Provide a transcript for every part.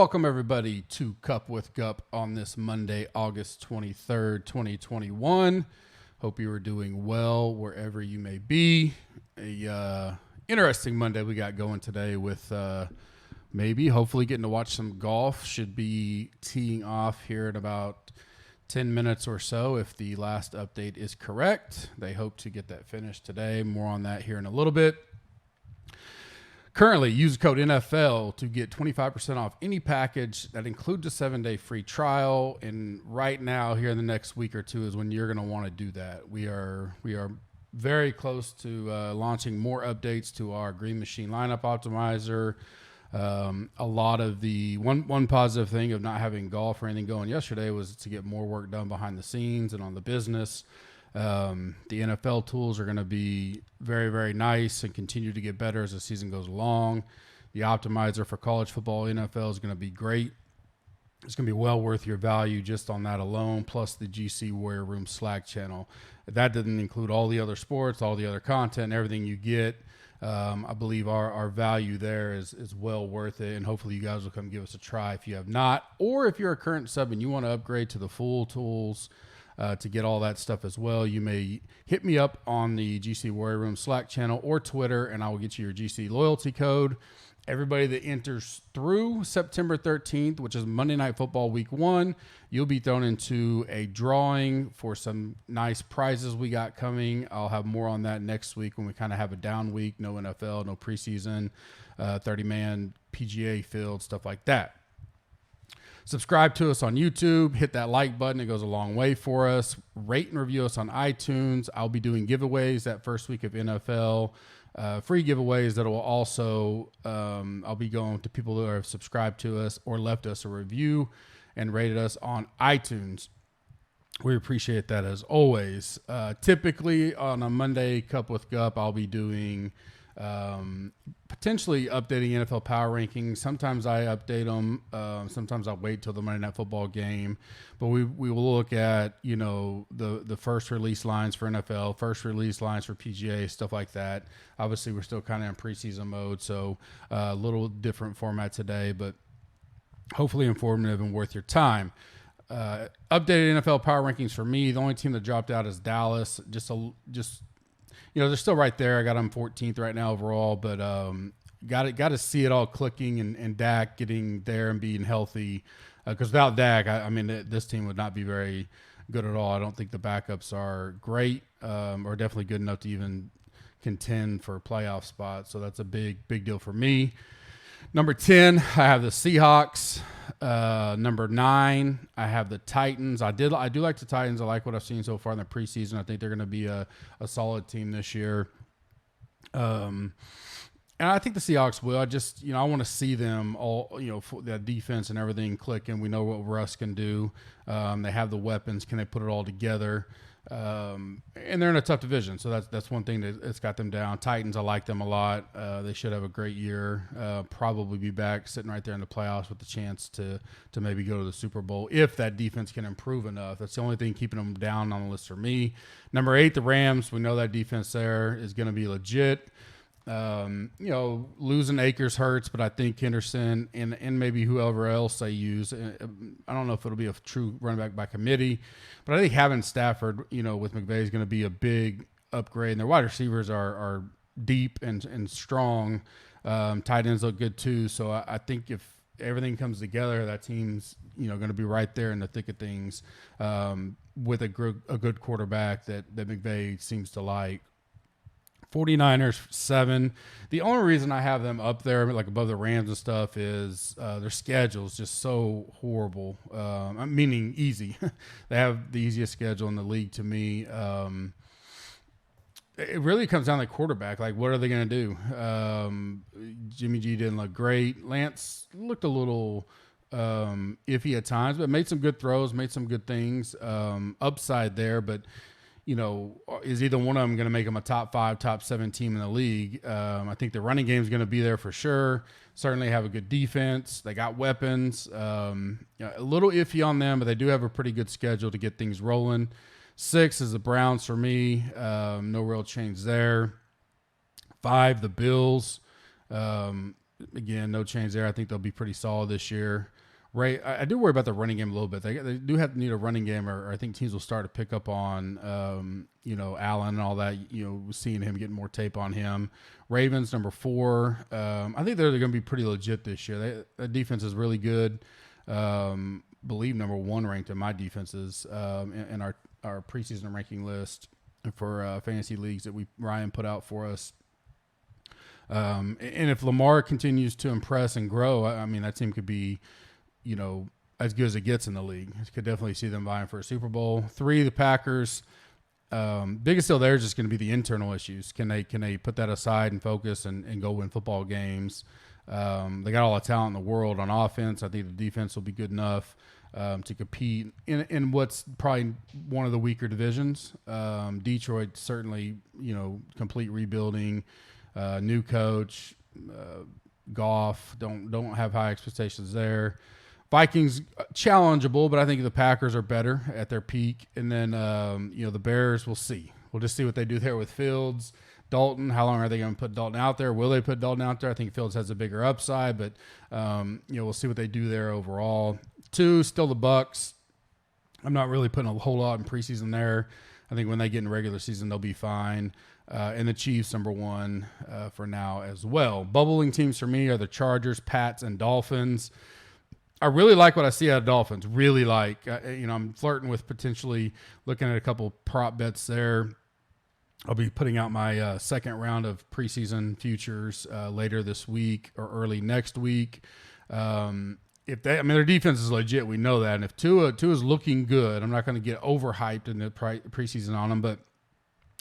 Welcome, everybody, to Cup with Gup on this Monday, August 23rd, 2021. Hope you are doing well wherever you may be. A interesting Monday we got going today with hopefully getting to watch some golf. Should be teeing off here in about 10 minutes or so if the last update is correct. They hope to get that finished today. More on that here in a little bit. Currently, use code NFL to get 25% off any package that includes a 7-day free trial. And right now, here in the next week or two, is when you're going to want to do that. We are very close to launching more updates to our Green Machine lineup optimizer. A lot of the one positive thing of not having golf or anything going yesterday was to get more work done behind the scenes and on the business. The NFL tools are going to be very, very nice and continue to get better as the season goes along. The optimizer for college football NFL is going to be great. It's going to be well worth your value just on that alone, plus the GC Warrior Room Slack channel. That doesn't include all the other sports, all the other content, everything you get. I believe our value there is well worth it, and hopefully you guys will come give us a try if you have not. Or if you're a current sub and you want to upgrade to the full tools, to get all that stuff as well, you may hit me up on the GC Warrior Room Slack channel or Twitter, and I will get you your GC loyalty code. Everybody that enters through September 13th, which is Monday Night Football Week 1, you'll be thrown into a drawing for some nice prizes we got coming. I'll have more on that next week when we kind of have a down week, no NFL, no preseason, 30-man PGA field, stuff like that. Subscribe to us on YouTube. Hit that like button. It goes a long way for us. Rate and review us on iTunes. I'll be doing giveaways that first week of NFL. Free giveaways that will also, I'll be going to people who have subscribed to us or left us a review and rated us on iTunes. We appreciate that as always. Typically on a Monday Cup with Gup, I'll be doing potentially updating NFL power rankings. Sometimes I update them. Sometimes I'll wait till the Monday Night Football game. But we will look at, the first release lines for NFL, first release lines for PGA, stuff like that. Obviously, we're still kind of in preseason mode, so a little different format today, but hopefully informative and worth your time. Updated NFL power rankings for me. The only team that dropped out is Dallas. They're still right there. I got them 14th right now overall, but got to see it all clicking and Dak getting there and being healthy. Because without Dak, this team would not be very good at all. I don't think the backups are great or definitely good enough to even contend for a playoff spot. So that's a big deal for me. Number 10, I have the Seahawks. Number 9, I have the Titans. I do like the Titans. I like what I've seen so far in the preseason. I think they're going to be a solid team this year. And I think the Seahawks will. I want to see them all, for that defense and everything click, and we know what Russ can do. They have the weapons. Can they put it all together? And they're in a tough division, so that's one thing that's got them down. Titans, I like them a lot. They should have a great year. Probably be back sitting right there in the playoffs with the chance to maybe go to the Super Bowl if that defense can improve enough. That's the only thing keeping them down on the list for me. Number 8, the Rams. We know that defense there is going to be legit. Losing Akers hurts, but I think Henderson and maybe whoever else they use, I don't know if it'll be a true running back by committee, but I think having Stafford, with McVay is going to be a big upgrade. And their wide receivers are deep and strong. Tight ends look good too. So I think if everything comes together, that team's, going to be right there in the thick of things, with a good quarterback that McVay seems to like. 49ers 7. The only reason I have them up there, like above the Rams and stuff, is their schedule is just so horrible. Meaning easy. They have the easiest schedule in the league to me. It really comes down to the quarterback. Like, what are they going to do? Jimmy G didn't look great. Lance looked a little iffy at times, but made some good throws, made some good things. Upside there, but is either one of them going to make them a top 5, top 7 team in the league? I think the running game is going to be there for sure. Certainly have a good defense. They got weapons. A little iffy on them, but they do have a pretty good schedule to get things rolling. 6 is the Browns for me. No real change there. 5, the Bills. Again, no change there. I think they'll be pretty solid this year. Ray, I do worry about the running game a little bit. They do have to need a running game, or I think teams will start to pick up on, Allen and all that. Seeing him, getting more tape on him. Ravens number 4. I think they're going to be pretty legit this year. That defense is really good. Believe number 1 ranked in my defenses in our preseason ranking list for fantasy leagues that Ryan put out for us. And if Lamar continues to impress and grow, I mean, that team could be, as good as it gets in the league. I could definitely see them vying for a Super Bowl. 3, the Packers. Biggest deal there is just going to be the internal issues. Can they put that aside and focus and go win football games? They got all the talent in the world on offense. I think the defense will be good enough to compete in what's probably one of the weaker divisions. Detroit certainly, complete rebuilding, new coach, Goff. Don't have high expectations there. Vikings challengeable, but I think the Packers are better at their peak. And then, the Bears, we'll see. We'll just see what they do there with Fields. Dalton, how long are they going to put Dalton out there? Will they put Dalton out there? I think Fields has a bigger upside, but, we'll see what they do there overall. 2, still the Bucks. I'm not really putting a whole lot in preseason there. I think when they get in regular season, they'll be fine. And the Chiefs, number 1 for now as well. Bubbling teams for me are the Chargers, Pats, and Dolphins. I really like what I see out of Dolphins. Really like. I'm flirting with potentially looking at a couple prop bets there. I'll be putting out my second round of preseason futures later this week or early next week. Their defense is legit. We know that. And if Tua is looking good, I'm not going to get overhyped in the preseason on them, but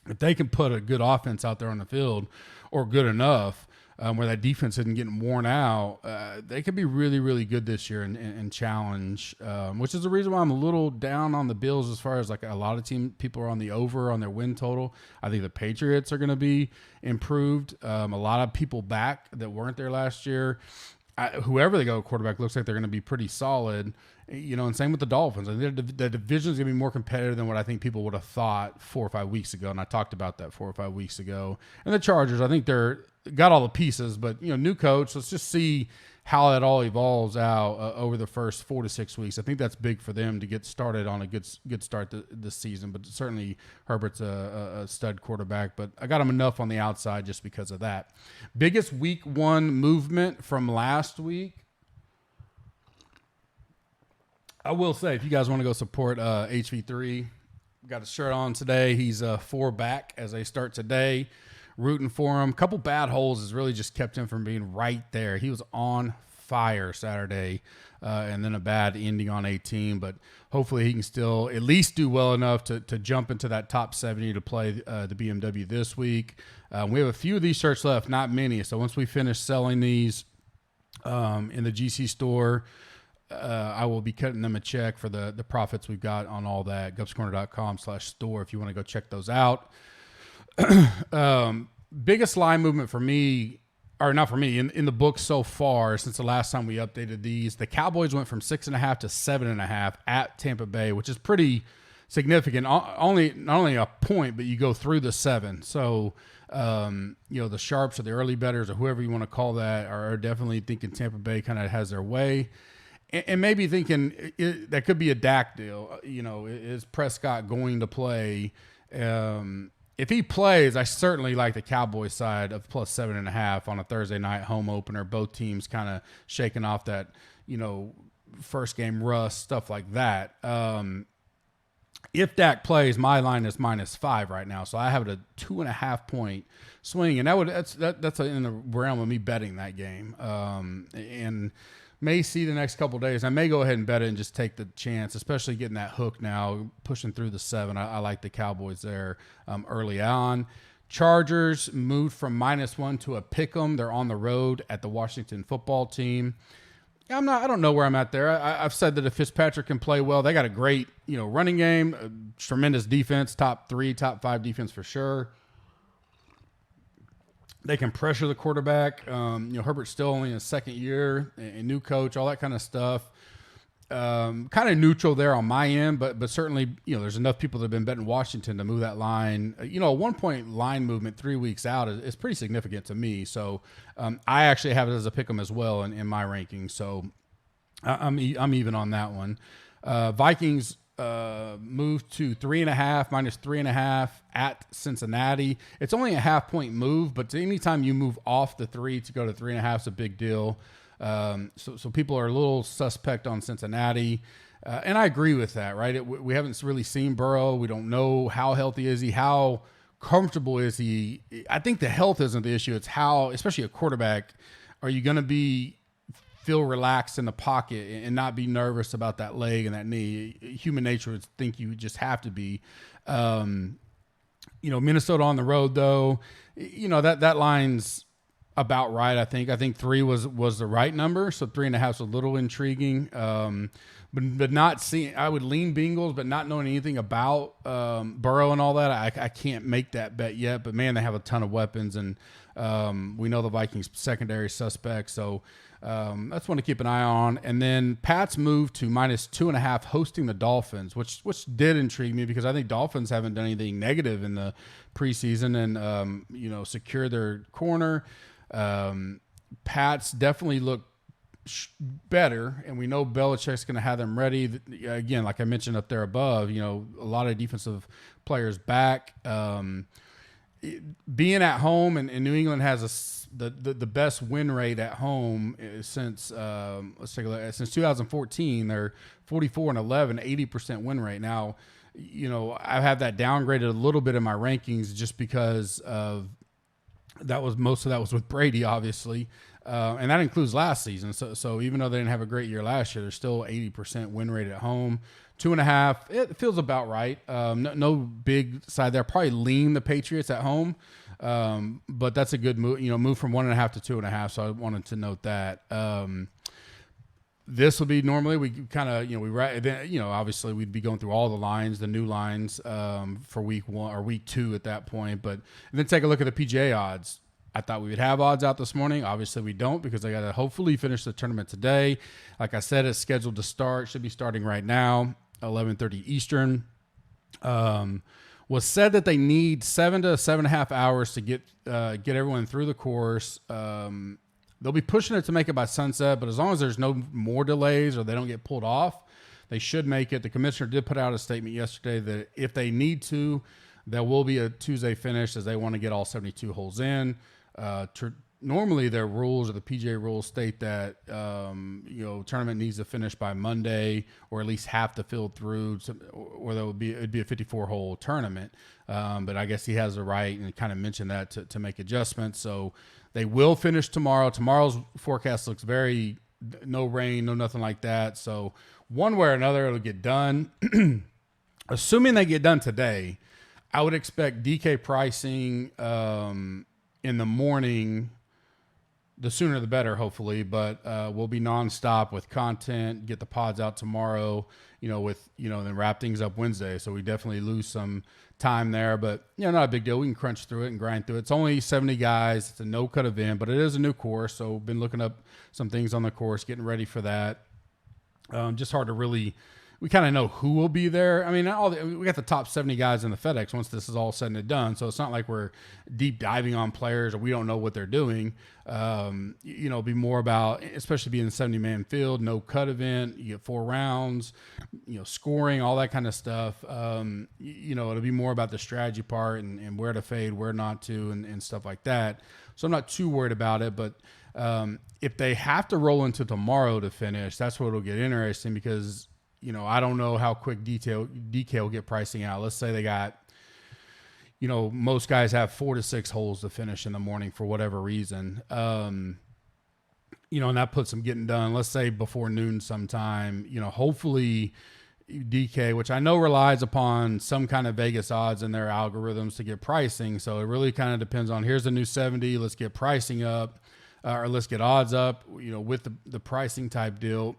if they can put a good offense out there on the field or good enough where that defense isn't getting worn out, they could be really, really good this year and challenge, which is the reason why I'm a little down on the Bills as far as like a lot of people are on the over on their win total. I think the Patriots are going to be improved. A lot of people back that weren't there last year. Whoever they go quarterback looks like they're going to be pretty solid, and same with the Dolphins. I think the division is going to be more competitive than what I think people would have thought 4 or 5 weeks ago. And I talked about that 4 or 5 weeks ago. And the Chargers, I think they're got all the pieces, but new coach. Let's just see how that all evolves out over the first 4 to 6 weeks. I think that's big for them to get started on a good start this season. But certainly Herbert's a stud quarterback. But I got him enough on the outside just because of that. Biggest week 1 movement from last week. I will say, if you guys want to go support HV3, got a shirt on today. He's 4 back as they start today. Rooting for him. Couple bad holes has really just kept him from being right there. He was on fire Saturday, and then a bad ending on 18. But hopefully he can still at least do well enough to jump into that top 70 to play the BMW this week. We have a few of these shirts left, not many. So once we finish selling these in the GC store, I will be cutting them a check for the profits we've got on all that. Gupscorner.com/store if you want to go check those out. Biggest line movement for me, or not for me, in the book so far since the last time we updated these, the Cowboys went from 6.5 to 7.5 at Tampa Bay, which is pretty significant. Not only a point, but you go through the 7. So, the sharps or the early bettors or whoever you want to call that are definitely thinking Tampa Bay kind of has their way. And maybe thinking that could be a Dak deal. Is Prescott going to play? If he plays, I certainly like the Cowboys side of plus 7.5 on a Thursday night home opener. Both teams kind of shaking off that, first game rust, stuff like that. If Dak plays, my line is -5 right now, so I have a 2.5 point swing, and that's in the realm of me betting that game. And may see the next couple of days. I may go ahead and bet it and just take the chance, especially getting that hook now, pushing through the 7. I like the Cowboys there early on. Chargers moved from -1 to a pick 'em. They're on the road at the Washington football team. I don't know where I'm at there. I've said that if Fitzpatrick can play well, they got a great, running game, tremendous defense, top 3, top 5 defense for sure. They can pressure the quarterback. Herbert's still only in his second year, a new coach, all that kind of stuff. Kind of neutral there on my end, but certainly, there's enough people that have been betting Washington to move that line. A 1-point line movement 3 weeks out is pretty significant to me. So I actually have it as a pick 'em as well in my ranking. So I'm even on that one. Vikings moved to 3.5 minus 3.5 at Cincinnati. It's only a half-point move, but anytime you move off the 3 to go to 3.5 is a big deal. So people are a little suspect on Cincinnati. And I agree with that, right? We haven't really seen Burrow. We don't know how healthy is he, how comfortable is he. I think the health isn't the issue. It's how, especially a quarterback, are you going to feel relaxed in the pocket and not be nervous about that leg and that knee? Human nature would think you just have to be. Minnesota on the road, though, that line's about right. I think 3 was the right number. So 3.5 is a little intriguing. But not seeing, I would lean Bengals, but not knowing anything about Burrow and all that, I can't make that bet yet. But man, they have a ton of weapons, and we know the Vikings secondary suspect. So that's one to keep an eye on. And then Pats moved to minus 2.5 hosting the Dolphins, which did intrigue me because I think Dolphins haven't done anything negative in the preseason and secure their corner. Pats definitely look better, and we know Belichick's going to have them ready. Again, like I mentioned up there above, a lot of defensive players back. Being at home, and New England has the best win rate at home since since 2014. They're 44-11, 80% win rate. Now, I have that downgraded a little bit in my rankings just because of most of that was with Brady, obviously. And that includes last season. So even though they didn't have a great year last year, they're still 80% win rate at home. 2.5, it feels about right. No big side there. Probably lean the Patriots at home. But that's a good move, move from 1.5 to 2.5. So I wanted to note that. This will be normally we kind of, obviously we'd be going through all the lines, the new lines for week 1 or week 2 at that point. And then take a look at the PGA odds. I thought we would have odds out this morning. Obviously, we don't because I got to hopefully finish the tournament today. Like I said, it's scheduled to start. Should be starting right now, 11:30 Eastern. Was said that they need 7 to 7.5 hours to get everyone through the course. They'll be pushing it to make it by sunset, but as long as there's no more delays or they don't get pulled off, they should make it. The commissioner did put out a statement yesterday that if they need to, there will be a Tuesday finish as they want to get all 72 holes in. Normally their rules or the PGA rules state that tournament needs to finish by Monday or at least half the field through, or it'd be a 54-hole tournament. But I guess he has the right and kind of mentioned that to make adjustments. So they will finish tomorrow. Tomorrow's forecast looks no rain, no nothing like that. So one way or another it'll get done. Assuming they get done today, I would expect DK pricing in the morning, the sooner the better, hopefully, but we'll be nonstop with content, get the pods out tomorrow, then wrap things up Wednesday. So we definitely lose some time there, but not a big deal. We can crunch through it and grind through it. It's only 70 guys. It's a no-cut event, but it is a new course. So been looking up some things on the course, getting ready for that. Just hard to really... We kind of know who will be there. I mean, we got the top 70 guys in the FedEx once this is all said and done. So it's not like we're deep diving on players or we don't know what they're doing. Be more about, especially being a 70-man field, no cut event. You get 4 rounds, scoring, all that kind of stuff. It'll be more about the strategy part and where to fade, where not to, and stuff like that. So I'm not too worried about it. But if they have to roll into tomorrow to finish, that's where it'll get interesting because I don't know how quick DK will get pricing out. Let's say they got, most guys have 4 to 6 holes to finish in the morning for whatever reason. And that puts them getting done, let's say before noon sometime. Hopefully DK, which I know relies upon some kind of Vegas odds in their algorithms to get pricing. So it really kind of depends on, here's the new 70, let's get pricing up, or let's get odds up, with the pricing type deal.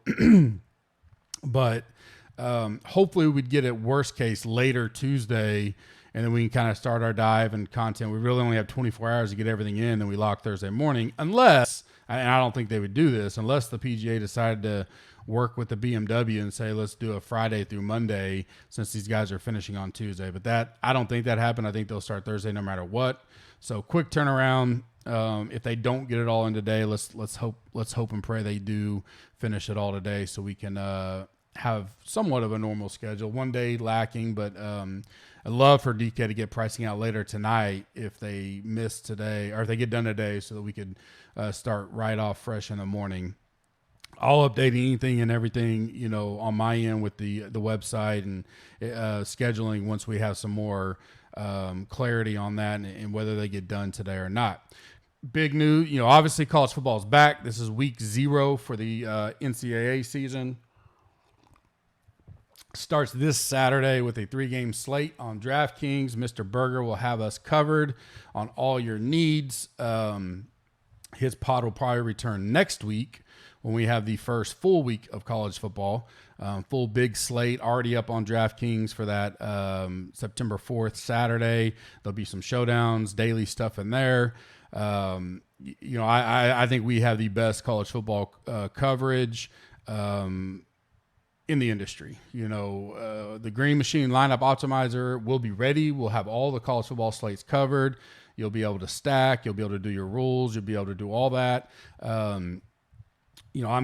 But hopefully we'd get it worst case later Tuesday, and then we can kind of start our dive and content. We really only have 24 hours to get everything in, then we lock Thursday morning, unless and I don't think they would do this unless the PGA decided to work with the BMW and say, let's do a Friday through Monday since these guys are finishing on Tuesday. But I don't think that happened. I think they'll start Thursday no matter what. So quick turnaround. If they don't get it all in today, let's hope and pray they do finish it all today so we can have somewhat of a normal schedule. One day lacking, but I'd love for DK to get pricing out later tonight if they miss today or if they get done today so that we could start right off fresh in the morning. I'll update anything and everything, on my end with the website and scheduling once we have some more clarity on that and whether they get done today or not. Big news, obviously college football is back. This is week 0 for the NCAA season. Starts this Saturday with a 3-game slate on DraftKings. Mr. Berger will have us covered on all your needs. His pod will probably return next week when we have the first full week of college football. Full big slate already up on DraftKings for that September 4th Saturday. There'll be some showdowns, daily stuff in there. I think we have the best college football coverage in the industry. The Green Machine lineup optimizer will be ready. We'll have all the college football slates covered. You'll be able to stack. You'll be able to do your rules. You'll be able to do all that. I'm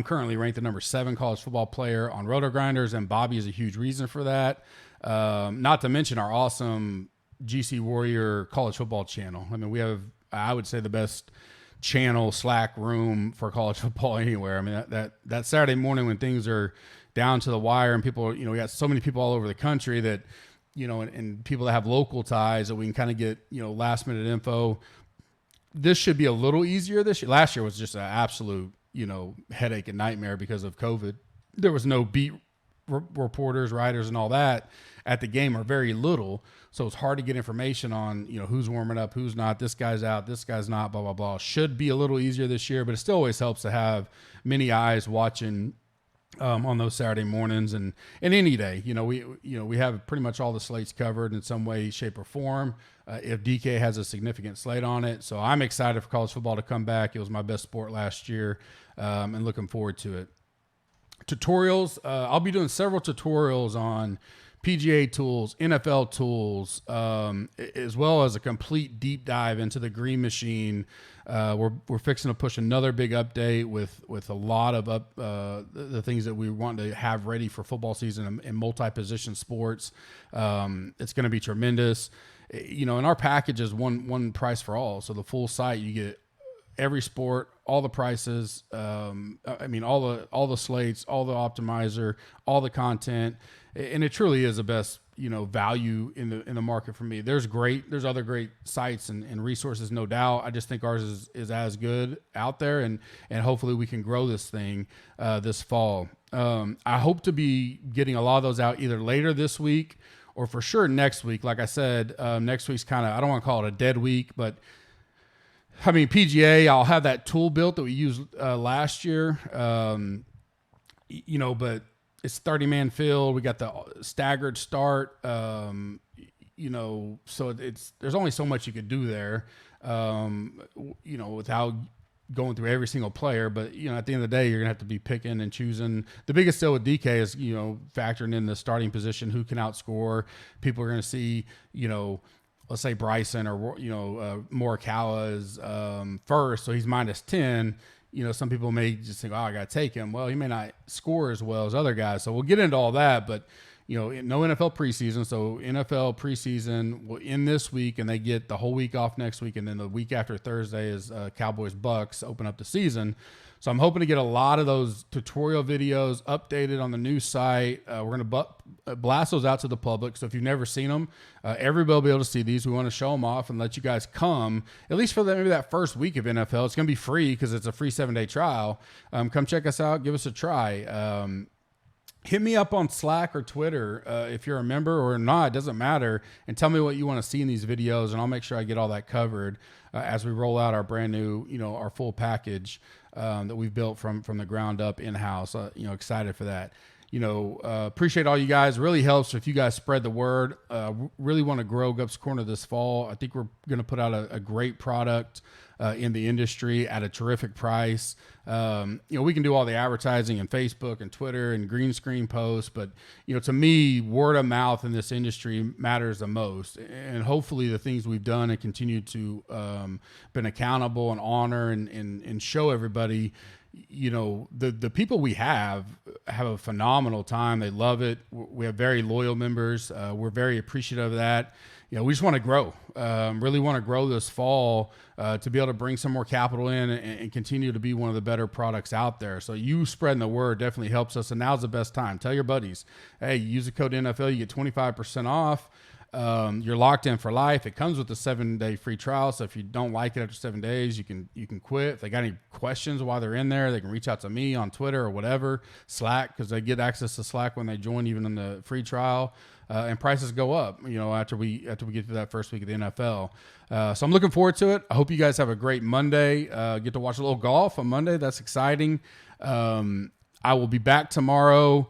currently ranked the number 7 college football player on Roto Grinders, and Bobby is a huge reason for that. Not to mention our awesome GC Warrior college football channel. I mean, we have, I would say, the best channel Slack room for college football anywhere. I mean, that Saturday morning when things are down to the wire and people, we got so many people all over the country that, and people that have local ties that we can kind of get, last minute info. This should be a little easier this year. Last year was just an absolute, headache and nightmare because of COVID. There was no beat reporters, writers, and all that at the game, or very little. So it's hard to get information on, who's warming up, who's not, this guy's out, this guy's not, blah, blah, blah. Should be a little easier this year, but it still always helps to have many eyes watching on those Saturday mornings and any day. We have pretty much all the slates covered in some way, shape, or form. If DK has a significant slate on it. So I'm excited for college football to come back. It was my best sport last year, and looking forward to it. Tutorials. I'll be doing several tutorials on PGA tools, NFL tools, as well as a complete deep dive into the Green Machine. We're fixing to push another big update with a lot of the things that we want to have ready for football season in multi-position sports. It's going to be tremendous. And our package is one price for all. So the full site, you get every sport, all the prices. All the slates, all the optimizer, all the content, and it truly is the best, value in the market for me. There's other great sites and resources, no doubt. I just think ours is as good out there, and hopefully we can grow this thing this fall. I hope to be getting a lot of those out either later this week or for sure next week. Like I said, next week's kind of, I don't want to call it a dead week, but I mean, PGA, I'll have that tool built that we used last year, but it's 30-man field. We got the staggered start, so there's only so much you could do there, without going through every single player. But, at the end of the day, you're going to have to be picking and choosing. The biggest deal with DK is, factoring in the starting position, who can outscore. People are going to see, let's say Bryson or, Morikawa is first, so he's -10. Some people may just think, I got to take him. Well, he may not score as well as other guys. So we'll get into all that, but, no NFL preseason. So NFL preseason will end this week, and they get the whole week off next week. And then the week after Thursday is Cowboys Bucks open up the season. So I'm hoping to get a lot of those tutorial videos updated on the new site. We're going to blast those out to the public. So if you've never seen them, everybody will be able to see these. We want to show them off and let you guys come, at least for maybe that first week of NFL. It's going to be free because it's a free 7-day trial. Come check us out. Give us a try. Hit me up on Slack or Twitter if you're a member or not. It doesn't matter. And tell me what you want to see in these videos, and I'll make sure I get all that covered as we roll out our brand new, our full package that we've built from the ground up in-house. Excited for that. Appreciate all you guys. Really helps if you guys spread the word. Really want to grow Gups Corner this fall. I think we're going to put out a great product in the industry at a terrific price. We can do all the advertising and Facebook and Twitter and green screen posts, but to me, word of mouth in this industry matters the most. And hopefully the things we've done and continue to been accountable and honor and show everybody, the people we have a phenomenal time. They love it. We have very loyal members. We're very appreciative of that. We just want to grow, really want to grow this fall to be able to bring some more capital in and continue to be one of the better products out there. So you spreading the word definitely helps us. And now's the best time. Tell your buddies, hey, use the code NFL, you get 25% off. You're locked in for life. It comes with a 7-day free trial. So if you don't like it after 7 days, you can quit. If they got any questions while they're in there, they can reach out to me on Twitter or whatever, Slack, because they get access to Slack when they join, even in the free trial. And prices go up, after we get to that first week of the NFL. So I'm looking forward to it. I hope you guys have a great Monday. Get to watch a little golf on Monday. That's exciting. I will be back tomorrow.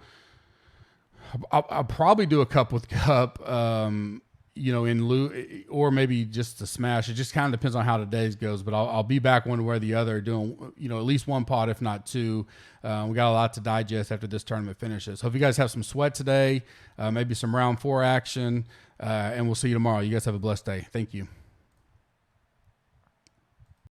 I'll probably do a cup with cup, in lieu, or maybe just a smash. It just kind of depends on how today's goes, but I'll be back one way or the other doing, at least one pod, if not two. We got a lot to digest after this tournament finishes. Hope you guys have some sweat today, maybe some round 4 action, and we'll see you tomorrow. You guys have a blessed day. Thank you.